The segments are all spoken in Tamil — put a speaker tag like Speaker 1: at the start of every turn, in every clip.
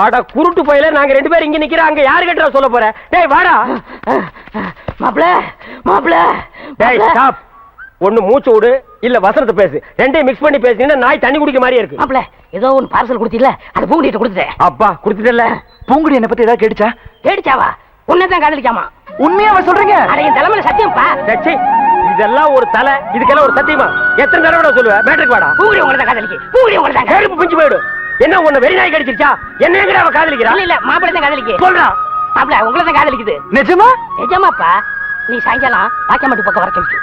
Speaker 1: வாடா குருட்டு போயில நாங்க ரெண்டு பேரும் இங்க நிக்கிறோம். அங்க யாரு கிட்ட சொல்ல போற? டேய் வாடா. மாப்ள டேய் ஸ்டாப். ஒண்ணு மூச்சு விடு இல்ல வசனத்தை பேசு. ரெண்டையும் மிக்ஸ் பண்ணி பேசினா நாய் தண்ணி குடிக்க மாதிரியே இருக்கு.
Speaker 2: மாப்ள ஏதோ ஒரு பார்சல் கொடுத்தீல்ல, அது பூங்குடிட்ட கொடுத்துட்டேன்.
Speaker 1: அப்பா கொடுத்துட்டல.
Speaker 3: பூங்குடி என்ன பத்தி ஏதாவது கேட்டுச்சா?
Speaker 2: கேடிச்சாவா? உன்னதான் காதலிக்காமா?
Speaker 3: உண்மையாவா சொல்றீங்க?
Speaker 2: அட என் தலைமையில சத்தியம்ப்பா.
Speaker 1: டச்சி இதெல்லாம் ஒரு தலை, இதுக்கெல்லாம் ஒரு சத்தியமா? எத்தனை தடவை சொல்லுவ? மேட்ருக்கு வாடா.
Speaker 2: பூங்குடி உங்களை தான் காதலிக்கு. பூங்குடி உங்களை தான்
Speaker 1: கேடுப்பு பிஞ்சு போயிடு. என்ன உன்னை வெறி நாய் கடிச்சிருச்சா? என்ன எங்கடா அவ காதலிக்கிறா?
Speaker 2: இல்ல மாப்பிள்ளை தான் காதலிக்கு.
Speaker 1: சொல்றா.
Speaker 2: மாப்பிள்ள உங்களை தான் காதலிக்குது.
Speaker 3: நிஜமா?
Speaker 2: நிஜமாப்பா. நீ சாயங்காலம் பாக்கியமாட்டு பக்கம் வர சொல்லு.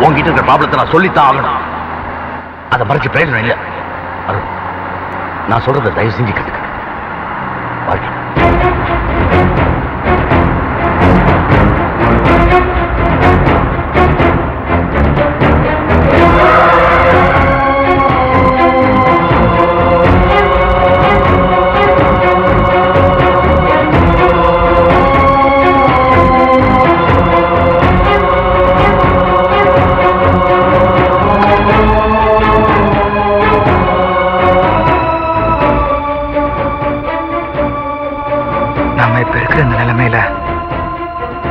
Speaker 4: உங்ககிட்ட இருக்கிற ப்ராப்ளத்தை நான் சொல்லித்தான் ஆகணும். அதை மறைச்சு பிரயோஜனம் இல்லை. அருண், நான் சொல்றதை தயவு செஞ்சு கத்துக்க. வாழ்க்கை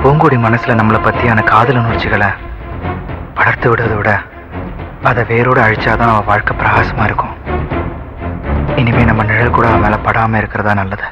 Speaker 3: பூங்குடி மனசுல நம்மளை பத்தியான காதல் உணர்ச்சிகளை வளர்த்து விடுறதை விட அதை வேரோடு அழிச்சாதான் அவன் வாழ்க்கை பிரகாசமா இருக்கும். இனிமே நம்ம நிழல் கூட அவன் மேல படாம இருக்கிறதா நல்லது.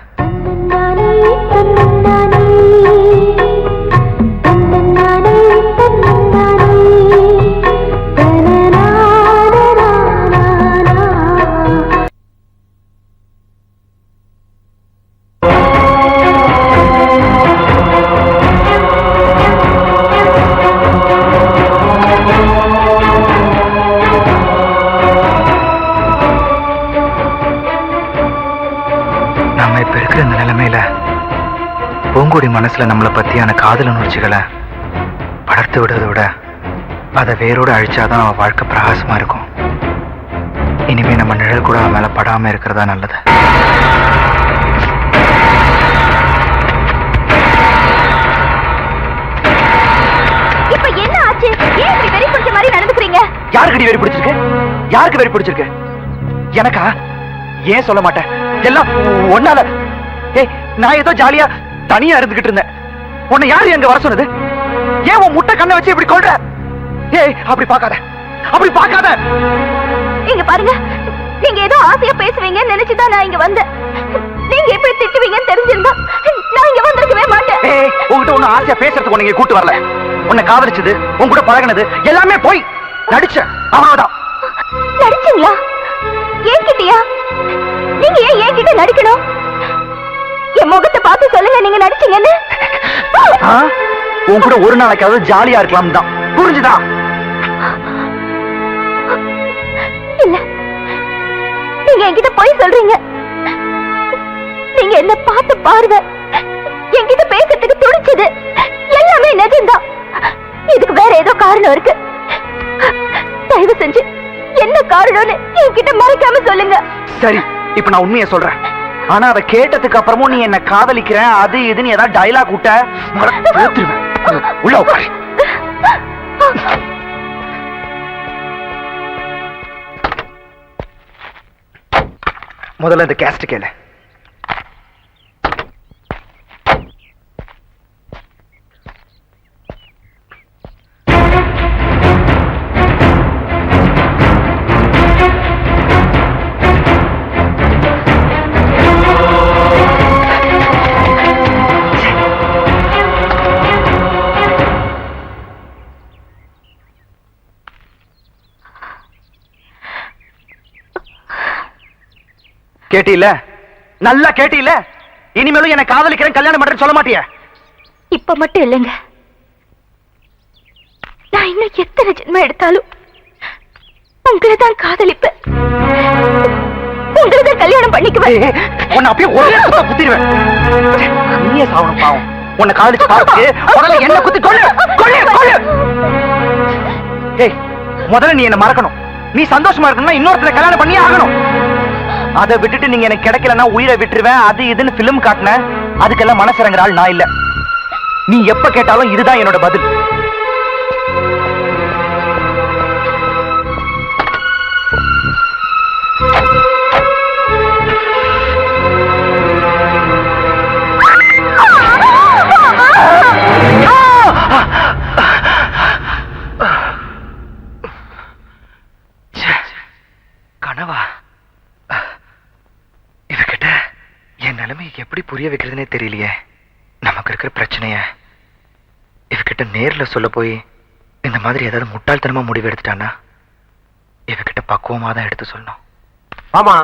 Speaker 3: பூங்குடி மனசுல நம்மளை பத்தியான காதல் உணர்ச்சிகளை வளர்த்து விடுறதை விட அதை வேரோடு அழிச்சாதான் அவன் வாழ்க்கை பிரகாசமா இருக்கும். இனிமே நம்ம நிழல் கூட அவன் மேல படாம இருக்கிறதா நல்லது.
Speaker 5: இப்ப என்ன ஆச்சு? ஏன் இப்படி வெறி பிடிச்ச மாதிரி நடந்துக்கிறீங்க?
Speaker 3: யாருக்கு வெறி பிடிச்சிருக்கு? யாருக்கு வெறி பிடிச்சிருக்கு? எனக்கா? ஏன் சொல்ல மாட்டேன்? எல்லாம் ஒன்னால. ஏய், நான் ஏதோ ஜாலியா தனியா இருந்துகிட்டு இருந்தேன். உன்னை யாரு எங்க வர சொன்னது? ஏன் உன் முட்டை கண்ணை வச்சு இப்படி கொள்ற? ஏய், அப்படி பார்க்காத, அப்படி பார்க்காத.
Speaker 5: இங்க பாருங்க, நீங்க ஏதோ ஆசையா பேசுவீங்கன்னு நினைச்சுதான் நான் இங்க வந்தேன். நீங்க எப்படி திட்டுவீங்கன்னு தெரிஞ்சிருந்தா நான் இங்க வந்திருக்கவே மாட்டேன்.
Speaker 3: ஏய், உன்கிட்ட ஒண்ணு ஆசையா பேசுறதுக்கு உன்னை கூட்டு வரல. உன்னை காதலிச்சது, உன் கூட பழகினது எல்லாமே போய் நடிச்ச அவ்வளவுதான்.
Speaker 5: நடிச்சீங்களா? ஏன்கிட்டயா? நீங்க ஏன் என்கிட்ட நடிக்கணும்? என் முகத்தை பார்த்து சொல்லுங்க, நீங்க நடிச்சீங்கன்னு.
Speaker 3: உன் கூட ஒரு நாளைக்காவது ஜாலியா இருக்கலாம் தான். புரிஞ்சுதா?
Speaker 5: இல்ல, நீங்க என்கிட்ட போய் சொல்றீங்க. நீங்க என்ன பார்த்து பாருங்க, என்கிட்ட பேசுறதுக்கு துடிச்சது எல்லாமே நிஜம்தான். இதுக்கு வேற ஏதோ காரணம் இருக்கு. தயவு செஞ்சு என்ன காரணம்னு என்கிட்ட மறைக்காம சொல்லுங்க.
Speaker 3: சரி, இப்ப நான் உண்மையை சொல்றேன். ஆனா அதை கேட்டதுக்கு அப்புறமும் நீ என்ன காதலிக்கிற அது இதுன்னு ஏதாவது டைலாக் விட்ட உள்ள உட்காரு. முதல்ல இந்த கேஸ்ட் கேளு. கேட்டியில்ல? நல்லா கேட்டியில்ல? இனிமேலும் என்ன காதலிக்கிறேன் கல்யாணம் பண்றேன்னு சொல்ல மாட்டியா?
Speaker 5: இப்ப மட்டும் இல்லைங்க, நான் இன்னும் எத்தனை ஜென்மம் எடுத்தாலும் உங்களை தான் காதலிப்பேன், உங்களை தான் கல்யாணம் பண்ணிக்குவேன்.
Speaker 3: உன்னை அப்படியே ஒரே குத்த குத்திடுவேன். நீயே சாவணும் பாவம். உன்னை காதலிச்சு பார்த்து உடனே என்ன குத்தி கொள்ளு கொள்ளு கொள்ளு. ஏய், முதல்ல நீ என்ன மறக்கணும். நீ சந்தோஷமா இருக்கணும்னா இன்னொருத்தரை கல்யாணம் பண்ணியே ஆகணும். அதை விட்டுட்டு நீங்க எனக்கு கிடைக்கலன்னா உயிரை விட்டுருவேன் அது இதுன்னு பிலிம் காட்டின அதுக்கெல்லாம் மனசிறங்குற ஆள் நான் இல்ல. நீ எப்ப கேட்டாலும் இதுதான் என்னோட பதில். கனவா? இவகிட்ட என் நிலைமை எப்படி புரிய வைக்கிறதுனே தெரியலையே. நமக்கு இருக்கிற பிரச்சனைய இவகிட்ட நேர்ல சொல்ல போய் இந்த மாதிரி ஏதாவது முட்டாள்தனமா முடிவு எடுத்துட்டானா இவகிட்ட பக்குவமா தான் எடுத்து சொல்லணும்.
Speaker 1: ஆமா,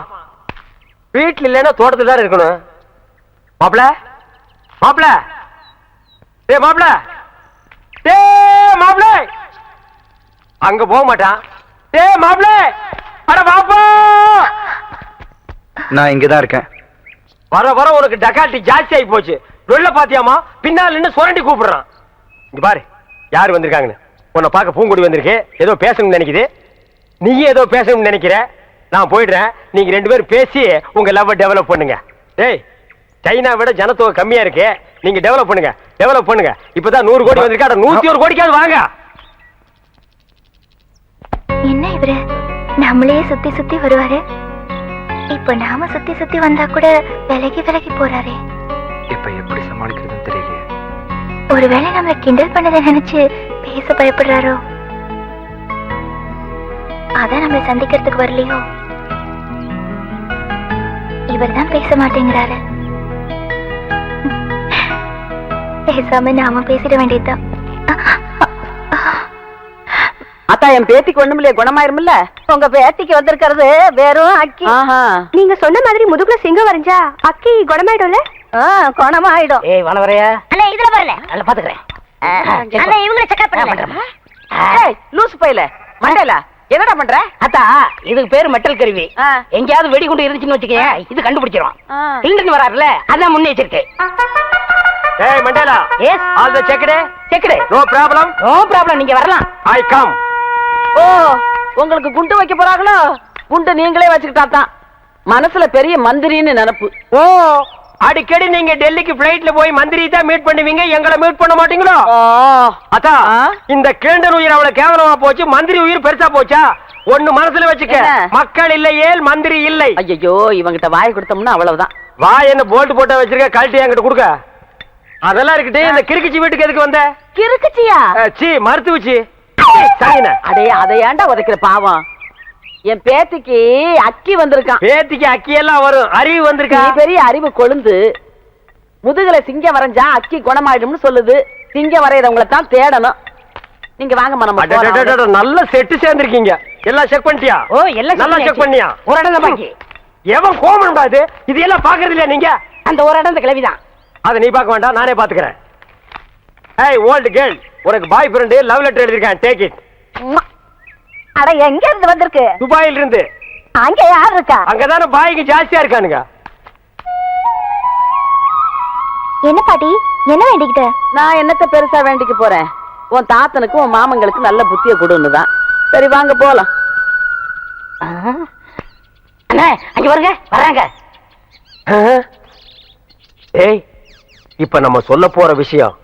Speaker 1: வீட்டுல இல்லைன்னா தோட்டத்துல தான் இருக்கணும். மாப்பிள மாப்பிள டே மாப்பிள டே மாப்பிள அங்க போக மாட்டான். டே மாப்பிள அட பாப்பா,
Speaker 3: நான் இங்கதான் இருக்கேன்.
Speaker 1: வர வர உனக்கு டக்காட்டி ஜாஸ்தி ஆகி போச்சு. வெளில பாத்தியாமா, பின்னால் நின்னு சுரண்டி கூப்பிடுறான். இங்க பாரு யாரு வந்திருக்காங்கன்னு. உன்னை பார்க்க பூங்கொடி வந்திருக்கு, ஏதோ பேசணும்னு நினைக்குது. நீயே ஏதோ பேசணும்னு நினைக்கிற. நான் போயிடுறேன், நீங்க ரெண்டு பேரும் பேசி உங்க லவ் டெவலப் பண்ணுங்க. டேய், சைனா விட ஜனத்தொகை கம்மியா இருக்கு, நீங்க டெவலப் பண்ணுங்க டெவலப் பண்ணுங்க. இப்பதான் 100 கோடி வந்திருக்கா, 101 கோடிக்காவது வாங்க.
Speaker 5: என்ன இவரு நம்மளே சுத்தி சுத்தி வருவாரு, இப்ப நாம சுத்தி சுத்தி வந்தா கூட விலகி விலகி போறாரே.
Speaker 3: இப்ப எப்படி சமாளிக்கிறதுன்னு தெரியலையே.
Speaker 5: ஒருவேளை நம்மள கிண்டல் பண்ணதை நினைச்சு பேச பயப்படுறாரோ, அதான் நம்மளை சந்திக்கிறதுக்கு வரலையோ. இவர் தான் பேச மாட்டேங்கிறாரு. பேசாம நாம பேசிட வேண்டியதுதான்.
Speaker 2: அத்தா, என் பேத்திக்கு ஒண்ணுமில்லையே, குணமாயிருமில்ல?
Speaker 6: உங்க பேத்திக்கு வந்திருக்கிறது வெறும் அக்கி.
Speaker 5: நீங்க சொன்ன மாதிரி முதுகுல சிங்கம் வரைஞ்சா அக்கி குணமாயிடும்ல?
Speaker 6: குணமாயிடும்.
Speaker 2: ஏய் வனவரையா,
Speaker 6: அண்ணா இதுல வரல.
Speaker 2: நல்ல பாத்துக்கிறேன்.
Speaker 6: அண்ணா இவங்களை செக்அப் பண்ணல.
Speaker 2: லூசு பையில மண்டல என்னடா பண்ற? அத்தா, இதுக்கு பேரு மெட்டல் கருவி. எங்கேயாவது வெடிகுண்டு இருந்துச்சுன்னு வச்சுக்கேன், இது கண்டுபிடிச்சிரும். இங்கிருந்து வராருல, அதான் முன்னெச்சரிக்கை.
Speaker 1: ஏய் Mandela,
Speaker 2: yes
Speaker 1: all the checked
Speaker 2: checked.
Speaker 1: No problem
Speaker 2: no problem, நீங்க வரலாம்.
Speaker 1: I come.
Speaker 2: ஓ, உங்களுக்கு குண்டு வைக்க போறாங்களோ? குண்டு நீங்களே வச்சுக்கிட்டா தான். மனசுல பெரிய மந்திரின்னு நினைப்பு.
Speaker 1: ஓ, அடிக்கடி நீங்க டெல்லிக்கு பிளைட்ல போய் மந்திரி தான் மீட் பண்ணுவீங்க, எங்களை மீட் பண்ண மாட்டீங்களோ? அத்தா, இந்த கேண்டர் உயிர் அவ்வளவு கேவலமா போச்சு, மந்திரி உயிர் பெருசா போச்சா? ஒண்ணு மனசுல வச்சுக்க, மக்கள் இல்லையே மந்திரி இல்லை.
Speaker 2: ஐயோ, இவங்கிட்ட வாய் கொடுத்தோம்னா அவ்வளவுதான்.
Speaker 1: வாய் என்ன போல்ட் போட்டா வச்சிருக்க, கழட்டி என்கிட்ட கொடுக்க. அதெல்லாம் இருக்கட்டு, இந்த கிறுக்குச்சி வீட்டுக்கு எதுக்கு வந்த?
Speaker 2: கிறுக்குச்சியா?
Speaker 1: சி மருத்துவச்சி.
Speaker 2: அடே, அதை ஏன்டா உதைக்கிற பாவம்? என் பேத்திக்கு அக்கி வந்திருக்கான்.
Speaker 1: பேத்திக்கு அக்கி எல்லாம் வரும், அறிவு வந்திருக்கா?
Speaker 2: பெரிய அறிவு கொழுந்து. முதுகுல சிங்கம் வரைஞ்சா அக்கி குணமாயிடும்னு சொல்லுது. சிங்கம் வரையறவங்களை தான் தேடணும். நீங்க வாங்க மனம்.
Speaker 1: நல்ல செட்டு சேர்ந்திருக்கீங்க. எல்லாம் செக் பண்ணிட்டியா?
Speaker 2: ஓ, எல்லாம்
Speaker 1: நல்லா செக் பண்ணியா?
Speaker 2: ஒரு இடம் தான் பாக்கி.
Speaker 1: எவன் கோமன் பாது இது எல்லாம் பாக்குறது இல்லையா நீங்க?
Speaker 2: அந்த ஒரு இடம் கிளவிதான்.
Speaker 1: அதை நீ பார்க்க வேண்டாம், நானே பாத்துக்கிறேன். ஏய் ஓல்ட் கேர்ள், உனக்கு பாய் ஃப்ரெண்ட் லவ் லெட்டர் எழுதிருக்கேன், டேக் இட்.
Speaker 6: அட எங்க இருந்து வந்திருக்கு?
Speaker 1: துபாயில இருந்து.
Speaker 6: அங்க யார் இருக்கா?
Speaker 1: அங்கதானே பாய்க்கு ஜாஸ்தியா இருக்கானுங்க.
Speaker 5: என்ன பாட்டி, என்ன வேண்டிக்கிட்ட?
Speaker 2: நான் என்னத்த பெருசா வேண்டிக்க போறேன்? உன் தாத்தனுக்கு உன் மாமங்களுக்கு நல்ல புத்திய கொடுன்னுதான். சரி வாங்க போலாம். அண்ணா, அங்க வருங்க, வராங்க.
Speaker 1: ஏய், இப்ப நம்ம சொல்ல போற விஷயம்,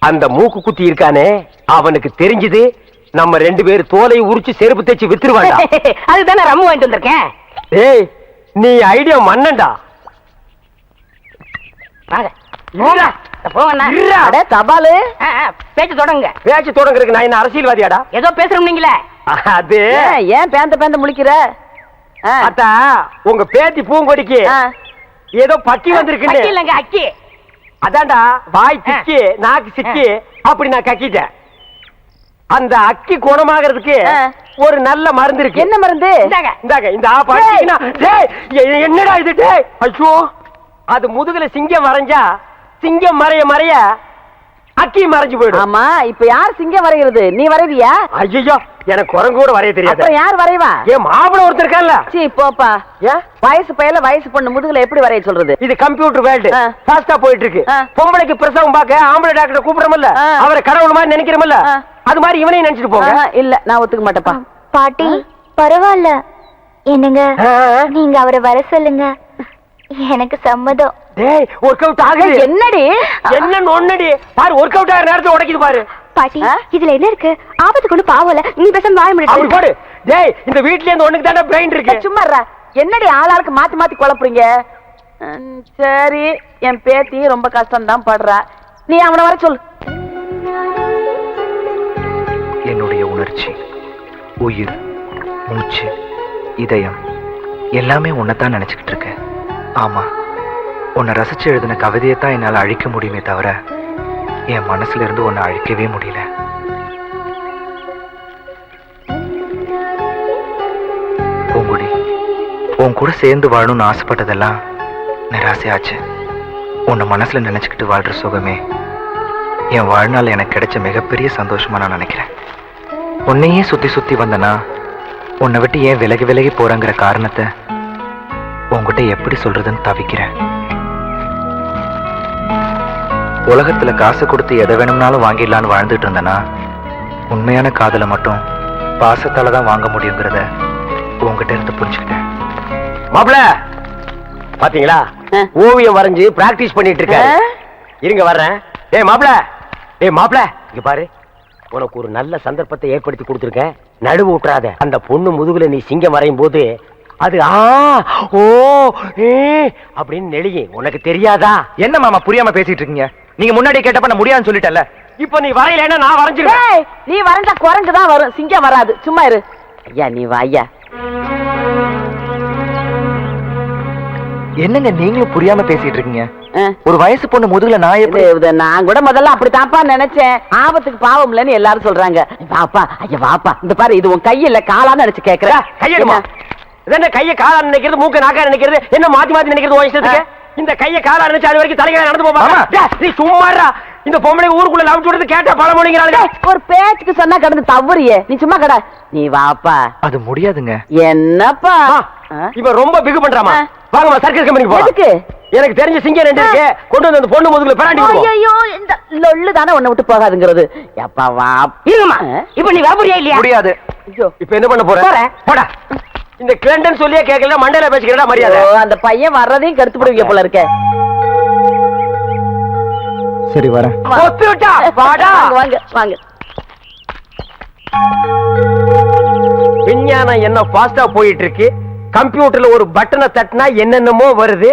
Speaker 1: அந்த மூக்கு குத்தி இருக்கானே அவனுக்கு தெரிஞ்சது நம்ம ரெண்டு பேர் தோலை உரிச்சு செருப்பு தைச்சு வித்துருவாண்டா.
Speaker 2: அதுதானே ரம்மு வாங்கிட்டு வந்திருக்கேன்.
Speaker 1: ஏய், நீ ஐடியா மன்னன்டா.
Speaker 2: வாங்க போங்கண்ணா.
Speaker 1: இருடா.
Speaker 2: தபாலு பேச்சு தொடங்க.
Speaker 1: பேச்சு தொடங்குறதுக்கு நான் என்ன அரசியல்வாதியாடா?
Speaker 2: ஏதோ பேசுறோம் நீங்களே.
Speaker 1: அது
Speaker 2: ஏன் பேந்த முழிக்கிற?
Speaker 1: அத்தா, உங்க பேத்தி பூங்கொடிக்கு ஏதோ பக்கி வந்திருக்குன்னு.
Speaker 2: இல்லங்க, அக்கி.
Speaker 1: அதான்டா, வாய் திக்கி நாக்கு சிக்கி அப்படி நான் கக்கிட்டேன். அந்த அக்கி குணமாகிறதுக்கு ஒரு நல்ல மருந்து இருக்கு.
Speaker 2: என்ன மருந்து?
Speaker 1: இந்தாங்க இந்தாங்க இந்த ஆப் அடிச்சீங்கன்னா டேய் என்னடா இது டேய் ஐயோ அது முதுகுல சிங்கம் வரைஞ்சா சிங்கம் மறைய மறைய அக்கி மறைஞ்சு போயிடும்.
Speaker 2: ஆமா இப்ப யார் சிங்கம் வரைகிறது? நீ வரைவியா?
Speaker 1: ஐயோ எனக்கு குரங்கு கூட வரைய தெரியாது.
Speaker 2: அப்புறம் யார் வரைவா?
Speaker 1: ஏன் மாப்பிள ஒருத்தர் இருக்கான்ல.
Speaker 2: சீ போப்பா.
Speaker 1: ஏன்
Speaker 2: வயசு பையல வயசு பொண்ணு முதுகுல எப்படி வரைய சொல்றது?
Speaker 1: இது கம்ப்யூட்டர் வேர்ல்டு ஃபாஸ்டா போயிட்டு இருக்கு. பொம்பளைக்கு பிரசவம் பார்க்க ஆம்பளை டாக்டரை கூப்பிடுறோம்ல, அவரை கடவுள் மாதிரி நினைக்கிறோம்ல, அது மாதிரி இவனையும் நினைச்சிட்டு போங்க.
Speaker 2: இல்ல நான் ஒத்துக்க மாட்டேப்பா.
Speaker 5: பாட்டி பரவாயில்ல, என்னங்க நீங்க அவரை வர சொல்லுங்க, எனக்கு சம்மதம்.
Speaker 1: டேய் ஒர்க் அவுட் ஆகுது.
Speaker 2: என்னடி
Speaker 1: என்ன நொன்னடி பாரு, ஒர்க் அவுட் ஆகிற நேரத்துல உடைக்குது பாரு.
Speaker 5: பாட்டி இதுல என்ன இருக்கு? ஆபத்து கொண்டு பாவல, நீ பேசாம வாய
Speaker 1: அப்படி
Speaker 5: முடியாது.
Speaker 1: போடு. டேய் இந்த வீட்ல இருந்து ஒண்ணுக்கு தான பிரெயின் இருக்கு.
Speaker 2: சும்மா இருடா. என்னடி ஆளாளுக்கு மாத்தி மாத்தி குழப்புறீங்க? சரி என் பேத்தி ரொம்ப கஷ்டம் தான் படுறா, நீ அவனை வர சொல்லு.
Speaker 3: என்னுடைய உணர்ச்சி, உயிர், மூச்சு, இதயம் எல்லாமே உன்னைத்தான் நினைச்சுக்கிட்டு இருக்க. ஆமா, உன்னை ரசிச்சு எழுதின கவிதையை தான் என்னால் அழிக்க முடியுமே தவிர என் மனசுல இருந்து உன்னை அழிக்கவே முடியல. பூங்குடி, உன் கூட சேர்ந்து வாழணும்னு ஆசைப்பட்டதெல்லாம் நிராசையாச்சு. உன்னை மனசுல நினைச்சுக்கிட்டு வாழ்ற சுகமே என் வாழ்நாள் எனக்கு கிடைச்ச மிகப்பெரிய சந்தோஷமா நான் நினைக்கிறேன். உன்னையே சுத்தி சுத்தி வந்தனா உன்னை விட்டு ஏன் விலகி விலகி போறங்கிற காரணத்தை உன்கிட்ட எப்படி சொல்றதுன்னு தவிக்கிறேன். உலகத்துல காசு கொடுத்து எதை வேணும்னாலும் வாங்கிடலான்னு வாழ்ந்துட்டு இருந்தனா உண்மையான காதலை மட்டும் பாசத்தால தான் வாங்க முடியுங்கிறத உங்ககிட்ட இருந்து புரிஞ்சுக்கிட்டேன்.
Speaker 1: மாப்ள பாத்தீங்களா, ஓவியம் வரைஞ்சு பிராக்டிஸ் பண்ணிட்டு இருக்காரு. இருங்க வர்றேன். டேய் மாப்ள, டேய் மாப்ள இங்க பாரு, உனக்கு ஒரு நல்ல சந்தர்ப்பத்தை ஏற்படுத்தி கொடுத்துருக்கேன், நடுவு விட்டுறாத. அந்த பொண்ணு முதுகுல நீ சிங்கம் வரையும் போது அது ஓ அப்படின்னு நெளிய உனக்கு தெரியாதா?
Speaker 3: என்ன மாமா புரியாம பேசிட்டு இருக்கீங்க? நீங்க முன்னாடி கேட்டப்ப நான் முடியாதுன்னு சொல்லிட்டேன்ல.
Speaker 1: இப்ப நீ வரையலன்னா நான் வரைஞ்சிருவேன்.
Speaker 2: நீ வரைஞ்சா குரங்கு தான் வரும், சிங்கம் வராது. சும்மா இரு. ஐயா நீ வா ஐயா.
Speaker 3: என்னங்க நீங்களும் புரியாம பேசிட்டு இருக்கீங்க? ஒரு வயசு பொண்ணு முதுகுல நான் எப்படி?
Speaker 2: நான் கூட முதல்ல அப்படி தாப்பா நினைச்சேன். ஆபத்துக்கு பாவம் இல்லன்னு எல்லாரும் சொல்றாங்க. வாப்பா ஐயா வாப்பா. இந்த பாரு, இது உன் கையில காலான்னு நினைச்சு கேக்குற.
Speaker 1: கையெடுமா. என்ன கைய காலா நினைக்கிறது, மூக்க நாக்கா நினைக்கிறது, என்ன மாத்தி மாத்தி நினைக்கிறது உன் இஷ்டத்துக்கு? இந்த கைய காலா நினைச்சு அது வரைக்கும் தலைகளை நடந்து போவாங்க. நீ சும்மாடா. இந்த பொம்பளை ஊருக்குள்ள லவ் சொல்றது கேட்டா பல மொழிங்கிறாங்க.
Speaker 2: ஒரு பேச்சுக்கு சொன்னா கடந்து தவறியே. நீ சும்மா கடை. நீ வாப்பா.
Speaker 3: அது முடியாதுங்க.
Speaker 2: என்னப்பா
Speaker 1: இவன் ரொம்ப பிகு பண்றாமா? வாங்கம்மா சர்க்கஸ் கம்பெனிக்கு போலாம்.
Speaker 2: எதுக்கு?
Speaker 1: எனக்கு தெரிஞ்ச சிங்கம் ரெண்டு இருக்கு, கொண்டு வந்து அந்த பொண்ணு முதுகுல பிராண்டி விடுவோம்.
Speaker 2: ஐயோ இந்த லொள்ளு தானே உன்னை விட்டு போகாதுங்கிறது. எப்பா வா. இருமா. இப்ப நீ வரபுரியா இல்லையா?
Speaker 3: முடியாது.
Speaker 2: ஐயோ
Speaker 1: இப்ப என்ன பண்ண போற? போடா. இந்த கிளண்டன் சொல்லியே கேட்கல, மண்டையில பேசிக்கிறடா மரியாதை.
Speaker 2: அந்த பையன் வர்றதையும் கெடுத்து போடுவீங்க போல இருக்க.
Speaker 3: சரி வரேன்.
Speaker 1: ஒத்து விட்டா வாடா.
Speaker 2: வாங்க வாங்க.
Speaker 1: விஞ்ஞானம் என்ன ஃபாஸ்டா போயிட்டு இருக்கு. கம்ப்யூட்டர்ல ஒரு பட்டனை தட்டினா என்னென்னமோ வருது.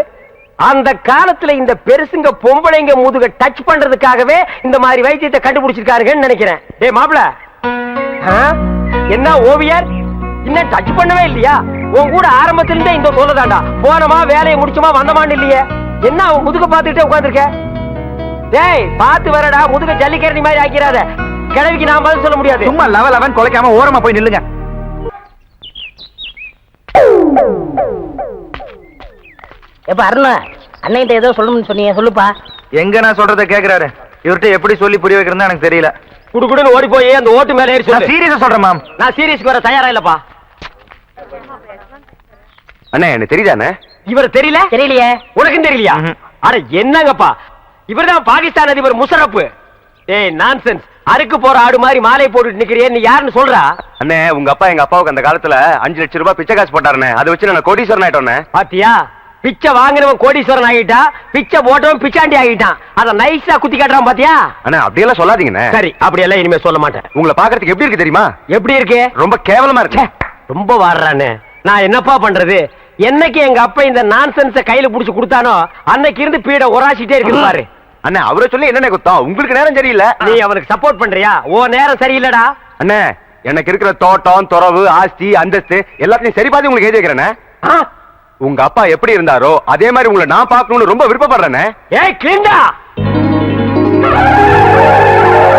Speaker 1: அந்த காலத்துல இந்த பெருசுங்க பொம்பளைங்க முதுக டச் பண்றதுக்காகவே இந்த மாதிரி வைத்தியத்தை கண்டுபிடிச்சிருக்காருன்னு நினைக்கிறேன். டேய் மாப்ள, என்ன ஓவியர் இன்னும் டச் பண்ணவே இல்லையா? உன் கூட ஆரம்பத்துல இருந்தே இந்த சொல்லதாண்டா, போனமா வேலையை முடிச்சோமா வந்தமான்னு இல்லையே. என்ன அவன் முதுக பாத்துக்கிட்டே உட்காந்துருக்க? டேய் பாத்து வரடா, முதுக ஜல்லிக்கரணி மாதிரி ஆக்கிறாத. கிழவிக்கு நான் பதில் சொல்ல முடியாது.
Speaker 3: சும்மா லவன் கொலைக்காம ஓரமா போய் நில்லுங்க.
Speaker 2: எப்ப அருணா அன்னைகிட்ட ஏதோ சொல்லணும்னு சொன்னீங்க, சொல்லுப்பா.
Speaker 3: எங்க நான் சொல்றத கேக்குறாரு. இவர்கிட்ட எப்படி சொல்லி புரிய வைக்கிறதுன்னு எனக்கு தெரியல.
Speaker 1: குடுக்குடுன்னு ஓடி போய் அந்த ஓட்டு மேல ஏறி சொல்லு.
Speaker 3: சீரியஸா சொல்றேன் மேம்.
Speaker 1: நான் சீரியஸ்க்கு வர தயாரா இல்லப்பா.
Speaker 3: அண்ணே எனக்கு தெரியுதானே?
Speaker 1: இவர் தெரியல?
Speaker 2: தெரியலையே.
Speaker 1: உனக்கும் தெரியலையா? அட என்னங்கப்பா, இவர்தான் பாகிஸ்தான் அதிபர் முஷரப். ஏய் நான்சென்ஸ். அருக்கு போற ஆடு மாதிரி மாலை போட்டுட்டு நிக்கிறியே, நீ யாருன்னு சொல்றா?
Speaker 7: அண்ணே உங்க அப்பா எங்க அப்பாவுக்கு அந்த காலத்துல 5 லட்சம் ரூபாய் பிச்சை காசு போட்டாருண்ணே. அதை வச்சு நான் கோடீஸ்வரன் ஆயிட்டோண்ணே.
Speaker 1: பாத்தியா, பிச்சை வாங்கினவன் கோடீஸ்வரன் ஆகிட்டா, பிச்சை போட்டவன் பிச்சாண்டி ஆகிட்டான். அத நைஸா குத்தி காட்டுறான் பாத்தியா?
Speaker 7: அண்ணா அப்படியெல்லாம் சொல்லாதீங்கண்ணே.
Speaker 1: சரி அப்படியெல்லாம் இனிமே சொல்ல மாட்டேன்.
Speaker 7: உங்களை பாக்குறதுக்கு எப்படி இருக்கு தெரியுமா?
Speaker 1: எப்படி இருக்கு?
Speaker 7: ரொம்ப கேவலமா இருக்கு.
Speaker 1: ரொம்ப வாடுறானே. நான் என்னப்பா பண்றது? என்னைக்கு எங்க அப்பா இந்த நான்சென்ஸ கையில புடிச்சு கொடுத்தானோ அன்னைக்கு இருந்து பீட ஒராசிட்டே இருக்கு பாரு.
Speaker 7: அண்ணே அவரை சொல்லி என்ன குத்தம்? உங்களுக்கு நேரம் சரியில்லை.
Speaker 1: நீ அவனுக்கு சப்போர்ட் பண்றியா? ஓ நேரம் சரியில்லடா.
Speaker 7: அண்ணே எனக்கு இருக்கிற தோட்டம், துறவு, ஆஸ்தி, அந்தஸ்து எல்லாத்தையும் சரி பாதி உங்களுக்கு எழுதி வைக்கிறேனே. உங்க அப்பா எப்படி இருந்தாரோ அதே மாதிரி உங்களை நான் பார்க்கணும்னு ரொம்ப விருப்பப்படுறேனே.
Speaker 1: ஏய் கிளிண்டா,